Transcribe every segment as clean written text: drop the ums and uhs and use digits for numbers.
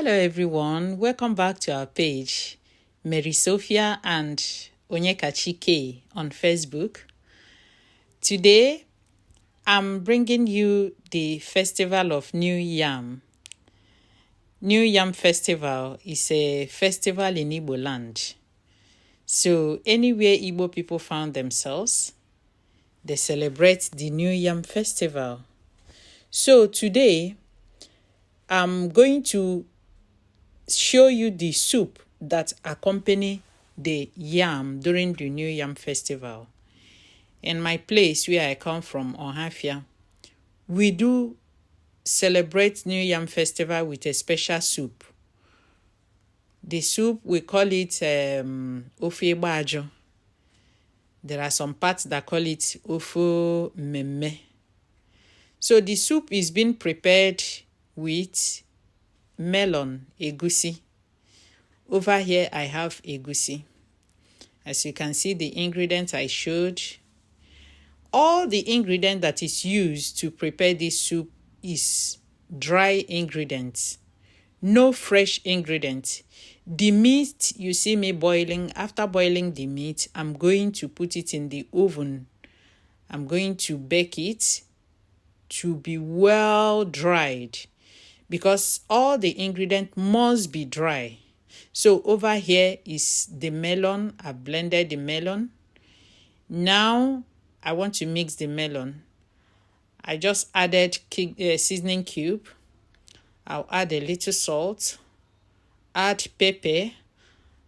Hello everyone, welcome back to our page, Mary Sophia and Onyekachi K on Facebook. Today, I'm bringing you the Festival of New Yam. New Yam Festival is a festival in Igbo land. So anywhere Igbo people found themselves, they celebrate the New Yam Festival. So today, I'm going to show you the soup that accompany the yam during the New Yam Festival. In my place where I come from, Ohafia, we do celebrate New Yam Festival with a special soup. The soup, we call it ofe bajo. There are some parts that call it ofo meme. So the soup is being prepared with melon, egusi. Over here, I have egusi. As you can see, the ingredients I showed. All the ingredient that is used to prepare this soup is dry ingredients. No fresh ingredients. The meat you see me boiling, after boiling the meat, I'm going to put it in the oven. I'm going to bake it to be well dried, because all the ingredients must be dry. So over here is the melon. I blended the melon. Now I want to mix the melon. I just added seasoning cube. I'll add a little salt, add pepper,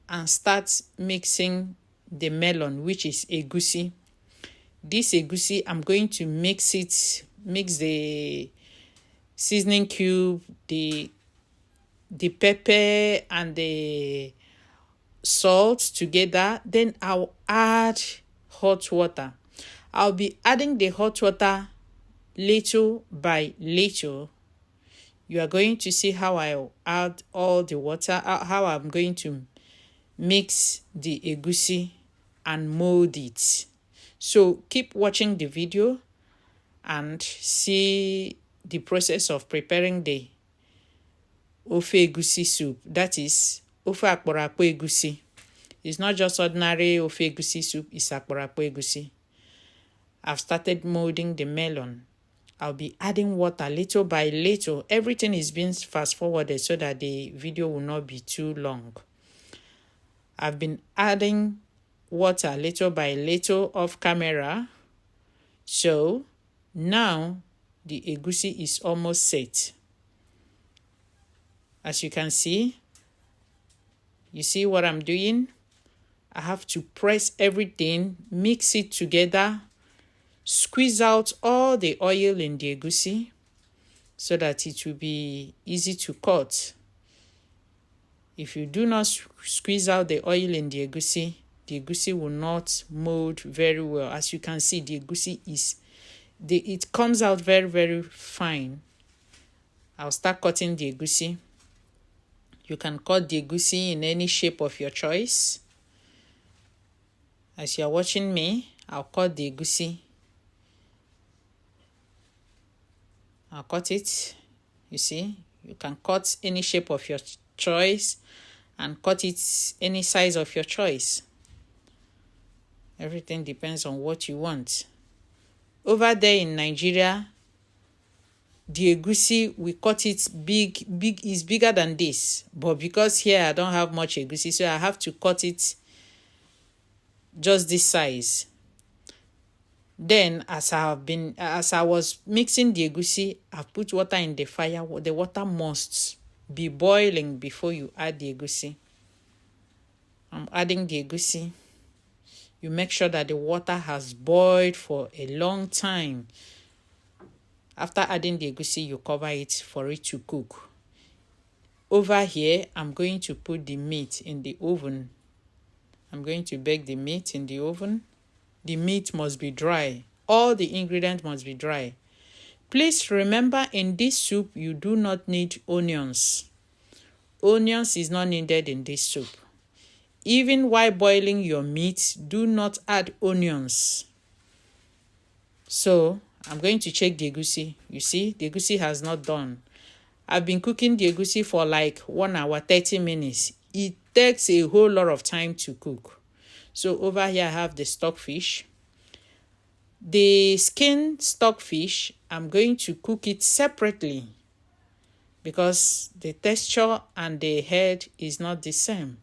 and start mixing the melon, which is egusi. This egusi, I'm going to mix the seasoning cube, the pepper and the salt together. Then I'll add hot water. I'll be adding the hot water little by little. You are going to see how I'll add all the water, how I'm going to mix the egusi and mold it. So keep watching the video and see the process of preparing the ofe egusi soup. That is ofe akporakpo egusi. It's not just ordinary ofe egusi soup, it's akporakpo egusi. I've started molding the melon. I'll be adding water little by little. Everything is being fast forwarded so that the video will not be too long. I've been adding water little by little off camera. So now the egusi is almost set. As you can see, you see what I'm doing? I have to press everything, mix it together, squeeze out all the oil in the egusi so that it will be easy to cut. If you do not squeeze out the oil in the egusi will not mold very well. As you can see, the egusi it comes out very, very fine. I'll start cutting the egusi. You can cut the egusi in any shape of your choice. As you're watching me, I'll cut the egusi. I'll cut it. You see, you can cut any shape of your choice and cut it any size of your choice. Everything depends on what you want. Over there in Nigeria, the egusi, we cut it big is bigger than this. But because here I don't have much egusi, so I have to cut it just this size. Then as I was mixing the egusi, I put water in the fire. The water must be boiling before you add the egusi. I'm adding the egusi. You make sure that the water has boiled for a long time. After adding the egusi, you cover it for it to cook. Over here, I'm going to put the meat in the oven. I'm going to bake the meat in the oven. The meat must be dry. All the ingredients must be dry. Please remember, in this soup, you do not need onions. Onions is not needed in this soup. Even while boiling your meat, do not add onions. So I'm going to check the egusi. You see, the egusi has not done. I've been cooking the egusi for like 1 hour, 30 minutes. It takes a whole lot of time to cook. So over here I have the stockfish. The skin stockfish, I'm going to cook it separately because the texture and the head is not the same.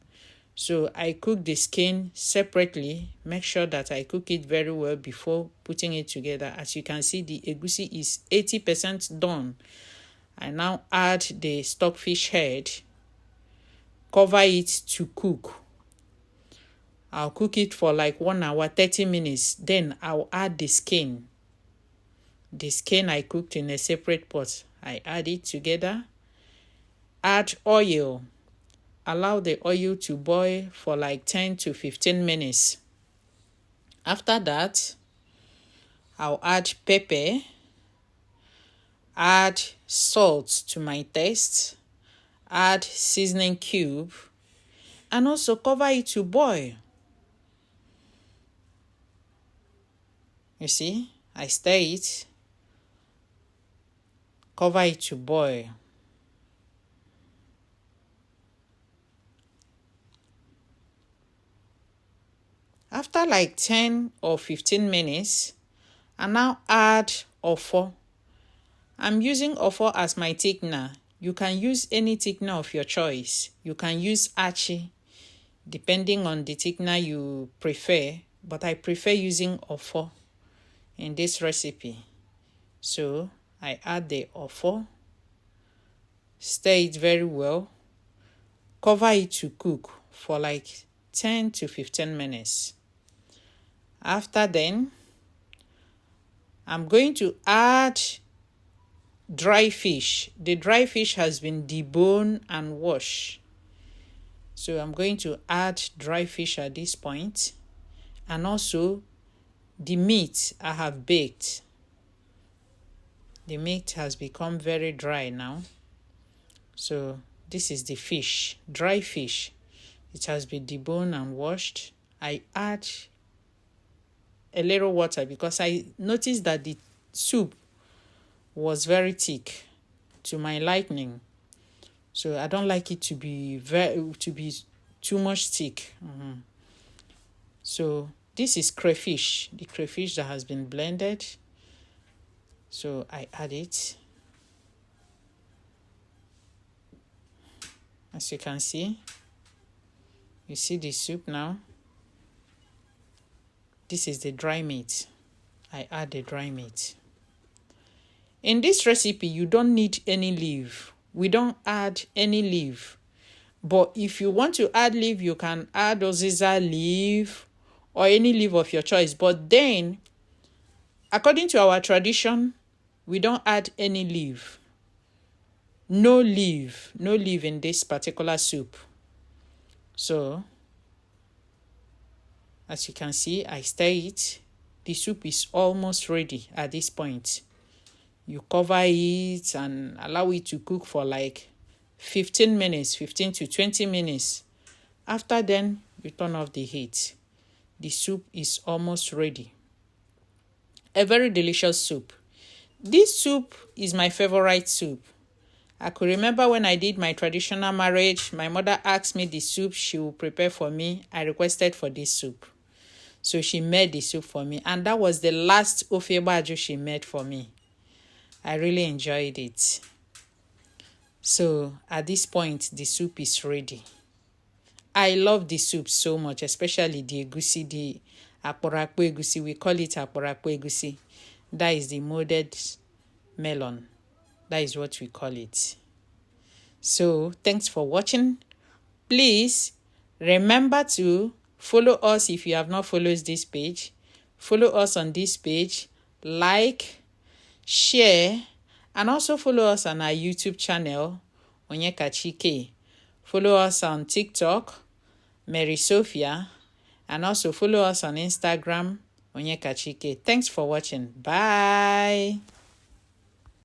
So I cook the skin separately, make sure that I cook it very well before putting it together. As you can see, the egusi is 80% done. I now add the stockfish head, cover it to cook. I'll cook it for like 1 hour, 30 minutes. Then I'll add the skin. The skin I cooked in a separate pot. I add it together. Add oil. Allow the oil to boil for like 10 to 15 minutes. After that, I'll add pepper, add salt to my taste, add seasoning cube, and also cover it to boil. You see, I stir it, cover it to boil. After like 10 or 15 minutes, I now add ofo. I'm using ofo as my thickener. You can use any thickener of your choice. You can use achi, depending on the thickener you prefer, but I prefer using ofo in this recipe. So I add the ofo, stir it very well, cover it to cook for like 10 to 15 minutes. After then, I'm going to add dry fish. The dry fish has been deboned and washed. So I'm going to add dry fish at this point, and also the meat I have baked. The meat has become very dry now. So this is the fish, dry fish. It has been deboned and washed. I add a little water because I noticed that the soup was very thick to my liking. So I don't like it to be too much thick. So this is crayfish, the crayfish that has been blended. So I add it. As you can see, you see the soup now. This is the dry meat. I add the dry meat. In this recipe, you don't need any leaf. We don't add any leaf. But if you want to add leaf, you can add oziza leaf or any leaf of your choice. But then, according to our tradition, we don't add any leaf. No leaf in this particular soup. So, as you can see, I stir it. The soup is almost ready at this point. You cover it and allow it to cook for like 15 minutes, 15 to 20 minutes. After then, you turn off the heat. The soup is almost ready. A very delicious soup. This soup is my favorite soup. I could remember when I did my traditional marriage, my mother asked me the soup she would prepare for me. I requested for this soup. So she made the soup for me. And that was the last ofe baju she made for me. I really enjoyed it. So at this point, the soup is ready. I love the soup so much, especially the egusi, the akporakpo egusi. We call it akporakpo egusi. That is the molded melon. That is what we call it. So thanks for watching. Please remember to follow us if you have not followed this page. Follow us on this page. Like, share, and also follow us on our YouTube channel, Onyekachi. Follow us on TikTok, Mary Sophia, and also follow us on Instagram, Onyekachi. Thanks for watching. Bye.